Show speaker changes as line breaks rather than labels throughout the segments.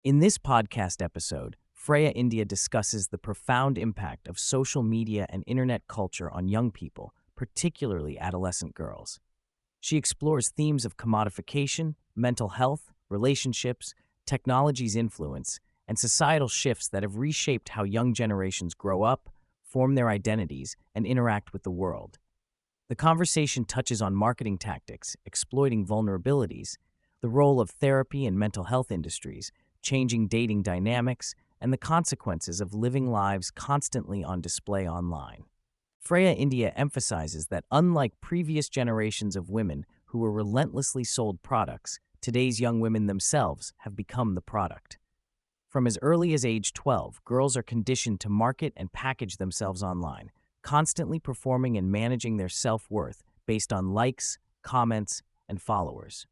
In this podcast episode, Freya India discusses the profound impact of social media and internet culture on young people, particularly adolescent girls. She explores themes of commodification, mental health, relationships, technology's influence, and societal shifts that have reshaped how young generations grow up, form their identities, and interact with the world. The conversation touches on marketing tactics, exploiting vulnerabilities, the role of therapy and mental health industries, changing dating dynamics, and the consequences of living lives constantly on display online. Freya India emphasizes that unlike previous generations of women who were relentlessly sold products, today's young women themselves have become the product. From as early as age 12, girls are conditioned to market and package themselves online, constantly performing and managing their self-worth based on likes, comments, and followers.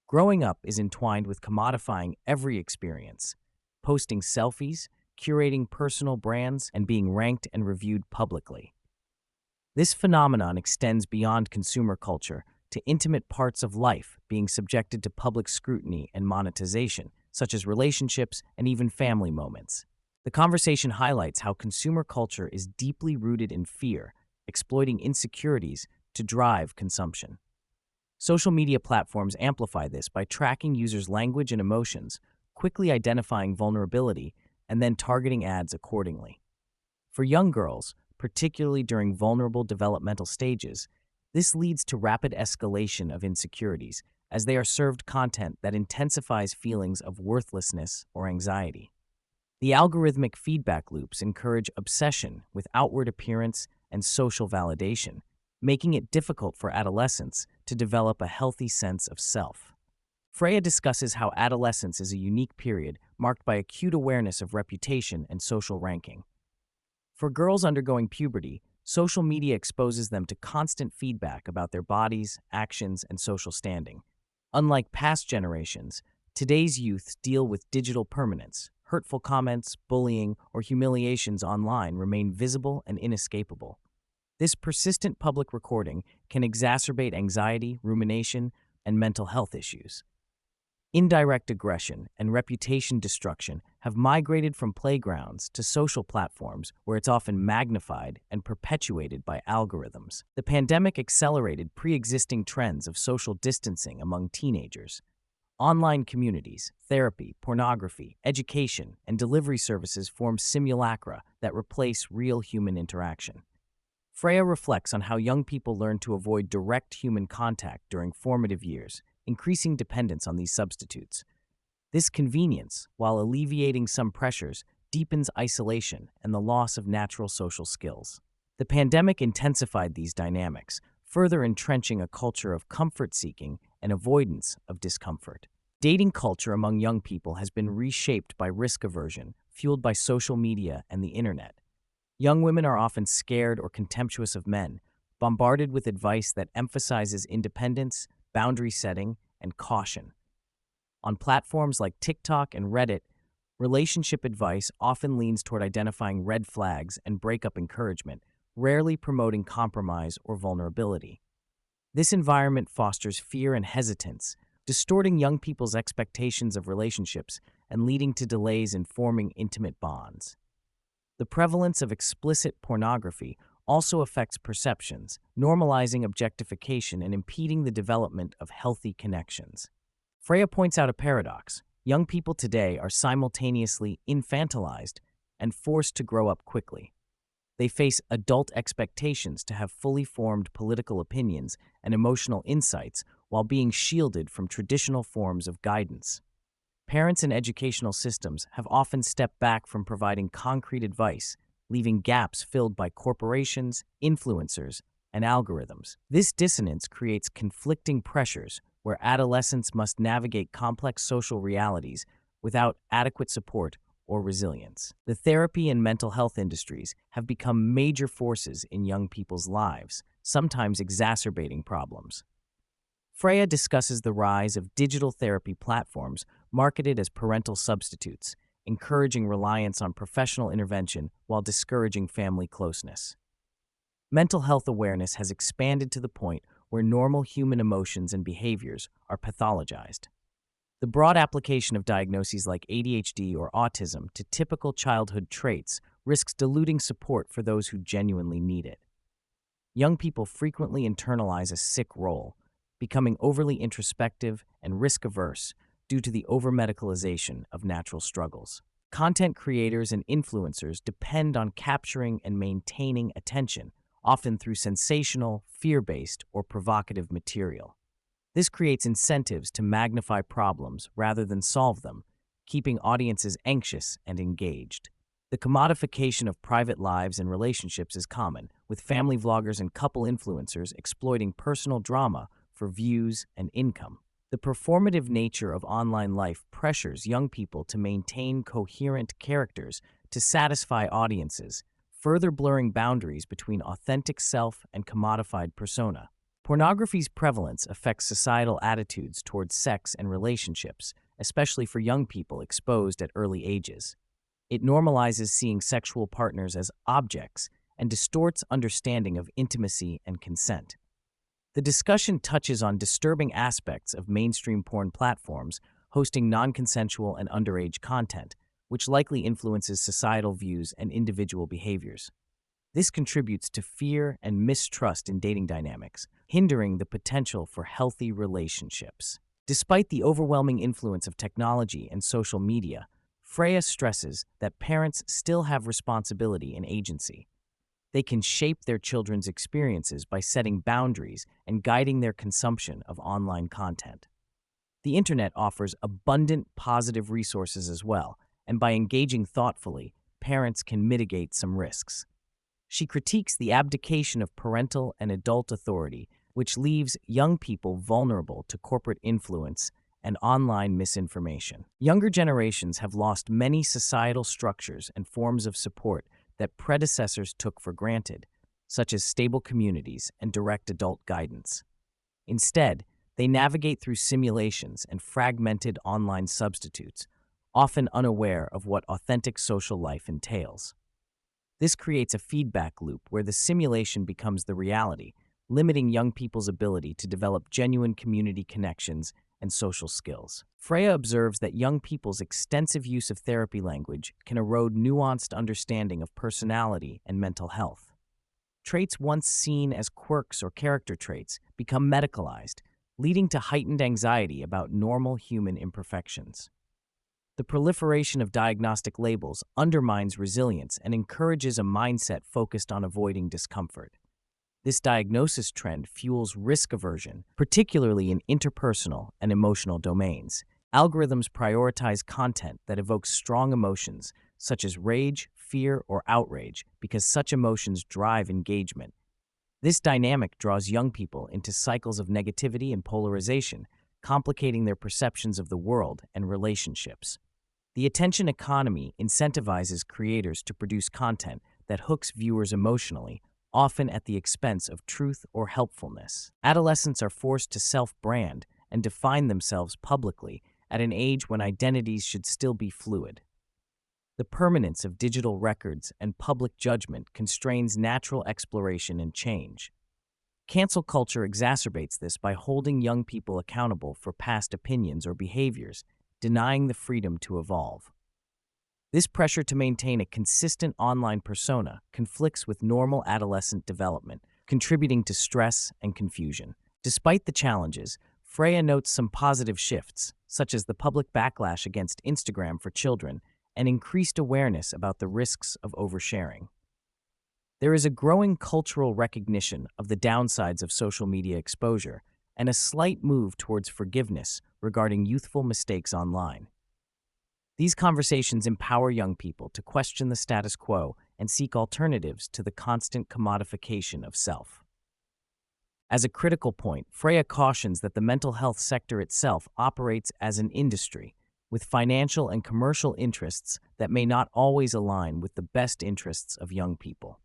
Growing up is entwined with commodifying every experience, posting selfies, curating personal brands, and being ranked and reviewed publicly. This phenomenon extends beyond consumer culture to intimate parts of life being subjected to public scrutiny and monetization, such as relationships and even family moments. The conversation highlights how consumer culture is deeply rooted in fear, exploiting insecurities to drive consumption. Social media platforms amplify this by tracking users' language and emotions, quickly identifying vulnerability, and then targeting ads accordingly. For young girls, particularly during vulnerable developmental stages, this leads to rapid escalation of insecurities as they are served content that intensifies feelings of worthlessness or anxiety. The algorithmic feedback loops encourage obsession with outward appearance and social validation, making it difficult for adolescents to develop a healthy sense of self. Freya discusses how adolescence is a unique period marked by acute awareness of reputation and social ranking. For girls undergoing puberty, social media exposes them to constant feedback about their bodies, actions, and social standing. Unlike past generations, today's youth deal with digital permanence. Hurtful comments, bullying, or humiliations online remain visible and inescapable. This persistent public recording can exacerbate anxiety, rumination, and mental health issues. Indirect aggression and reputation destruction have migrated from playgrounds to social platforms where it's often magnified and perpetuated by algorithms. The pandemic accelerated pre-existing trends of social distancing among teenagers. Online communities, therapy, pornography, education, and delivery services form simulacra that replace real human interaction. Freya reflects on how young people learn to avoid direct human contact during formative years, increasing dependence on these substitutes. This convenience, while alleviating some pressures, deepens isolation and the loss of natural social skills. The pandemic intensified these dynamics, further entrenching a culture of comfort-seeking and avoidance of discomfort. Dating culture among young people has been reshaped by risk aversion, fueled by social media and the internet. Young women are often scared or contemptuous of men, bombarded with advice that emphasizes independence, boundary setting, and caution. On platforms like TikTok and Reddit, relationship advice often leans toward identifying red flags and breakup encouragement, rarely promoting compromise or vulnerability. This environment fosters fear and hesitance, distorting young people's expectations of relationships and leading to delays in forming intimate bonds. The prevalence of explicit pornography also affects perceptions, normalizing objectification and impeding the development of healthy connections. Freya points out a paradox. Young people today are simultaneously infantilized and forced to grow up quickly. They face adult expectations to have fully formed political opinions and emotional insights while being shielded from traditional forms of guidance. Parents and educational systems have often stepped back from providing concrete advice, leaving gaps filled by corporations, influencers, and algorithms. This dissonance creates conflicting pressures where adolescents must navigate complex social realities without adequate support or resilience. The therapy and mental health industries have become major forces in young people's lives, sometimes exacerbating problems. Freya discusses the rise of digital therapy platforms marketed as parental substitutes, encouraging reliance on professional intervention while discouraging family closeness. Mental health awareness has expanded to the point where normal human emotions and behaviors are pathologized. The broad application of diagnoses like ADHD or autism to typical childhood traits risks diluting support for those who genuinely need it. Young people frequently internalize a sick role, becoming overly introspective and risk-averse due to the over-medicalization of natural struggles. Content creators and influencers depend on capturing and maintaining attention, often through sensational, fear-based, or provocative material. This creates incentives to magnify problems rather than solve them, keeping audiences anxious and engaged. The commodification of private lives and relationships is common, with family vloggers and couple influencers exploiting personal drama for views and income. The performative nature of online life pressures young people to maintain coherent characters to satisfy audiences, further blurring boundaries between authentic self and commodified persona. Pornography's prevalence affects societal attitudes towards sex and relationships, especially for young people exposed at early ages. It normalizes seeing sexual partners as objects and distorts understanding of intimacy and consent. The discussion touches on disturbing aspects of mainstream porn platforms hosting non-consensual and underage content, which likely influences societal views and individual behaviors. This contributes to fear and mistrust in dating dynamics, hindering the potential for healthy relationships. Despite the overwhelming influence of technology and social media, Freya stresses that parents still have responsibility and agency. They can shape their children's experiences by setting boundaries and guiding their consumption of online content. The internet offers abundant positive resources as well, and by engaging thoughtfully, parents can mitigate some risks. She critiques the abdication of parental and adult authority, which leaves young people vulnerable to corporate influence and online misinformation. Younger generations have lost many societal structures and forms of support that predecessors took for granted, such as stable communities and direct adult guidance. Instead, they navigate through simulations and fragmented online substitutes, often unaware of what authentic social life entails. This creates a feedback loop where the simulation becomes the reality, limiting young people's ability to develop genuine community connections and social skills. Freya observes that young people's extensive use of therapy language can erode nuanced understanding of personality and mental health. Traits once seen as quirks or character traits become medicalized, leading to heightened anxiety about normal human imperfections. The proliferation of diagnostic labels undermines resilience and encourages a mindset focused on avoiding discomfort. This diagnosis trend fuels risk aversion, particularly in interpersonal and emotional domains. Algorithms prioritize content that evokes strong emotions, such as rage, fear, or outrage, because such emotions drive engagement. This dynamic draws young people into cycles of negativity and polarization, complicating their perceptions of the world and relationships. The attention economy incentivizes creators to produce content that hooks viewers emotionally, often at the expense of truth or helpfulness. Adolescents are forced to self-brand and define themselves publicly at an age when identities should still be fluid. The permanence of digital records and public judgment constrains natural exploration and change. Cancel culture exacerbates this by holding young people accountable for past opinions or behaviors, denying the freedom to evolve. This pressure to maintain a consistent online persona conflicts with normal adolescent development, contributing to stress and confusion. Despite the challenges, Freya notes some positive shifts, such as the public backlash against Instagram for children and increased awareness about the risks of oversharing. There is a growing cultural recognition of the downsides of social media exposure and a slight move towards forgiveness regarding youthful mistakes online. These conversations empower young people to question the status quo and seek alternatives to the constant commodification of self. As a critical point, Freya cautions that the mental health sector itself operates as an industry, with financial and commercial interests that may not always align with the best interests of young people.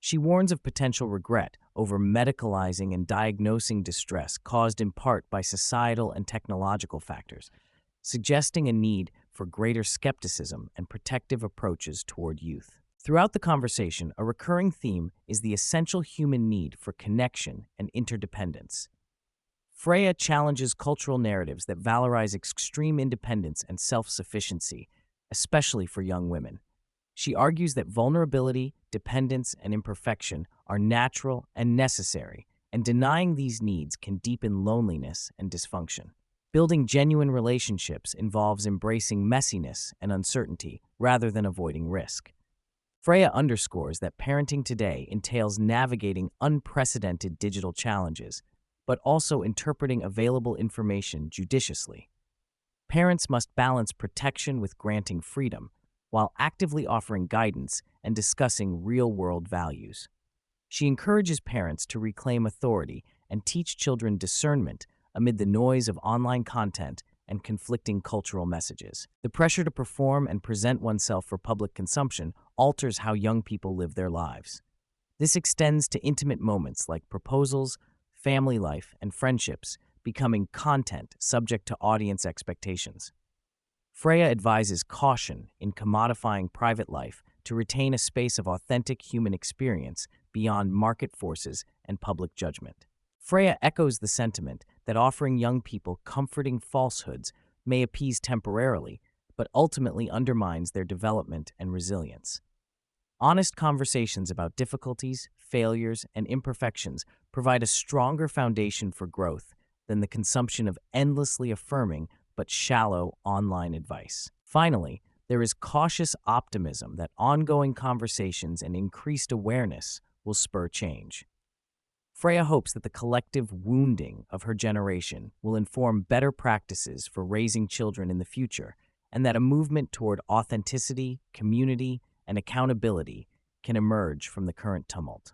She warns of potential regret over medicalizing and diagnosing distress caused in part by societal and technological factors, suggesting a need for greater skepticism and protective approaches toward youth. Throughout the conversation, a recurring theme is the essential human need for connection and interdependence. Freya challenges cultural narratives that valorize extreme independence and self-sufficiency, especially for young women. She argues that vulnerability, dependence, and imperfection are natural and necessary, and denying these needs can deepen loneliness and dysfunction. Building genuine relationships involves embracing messiness and uncertainty rather than avoiding risk. Freya underscores that parenting today entails navigating unprecedented digital challenges, but also interpreting available information judiciously. Parents must balance protection with granting freedom, while actively offering guidance and discussing real-world values. She encourages parents to reclaim authority and teach children discernment amid the noise of online content and conflicting cultural messages. The pressure to perform and present oneself for public consumption alters how young people live their lives. This extends to intimate moments like proposals, family life, and friendships, becoming content subject to audience expectations. Freya advises caution in commodifying private life to retain a space of authentic human experience beyond market forces and public judgment. Freya echoes the sentiment that offering young people comforting falsehoods may appease temporarily, but ultimately undermines their development and resilience. Honest conversations about difficulties, failures, and imperfections provide a stronger foundation for growth than the consumption of endlessly affirming but shallow online advice. Finally, there is cautious optimism that ongoing conversations and increased awareness will spur change. Freya hopes that the collective wounding of her generation will inform better practices for raising children in the future, and that a movement toward authenticity, community, and accountability can emerge from the current tumult.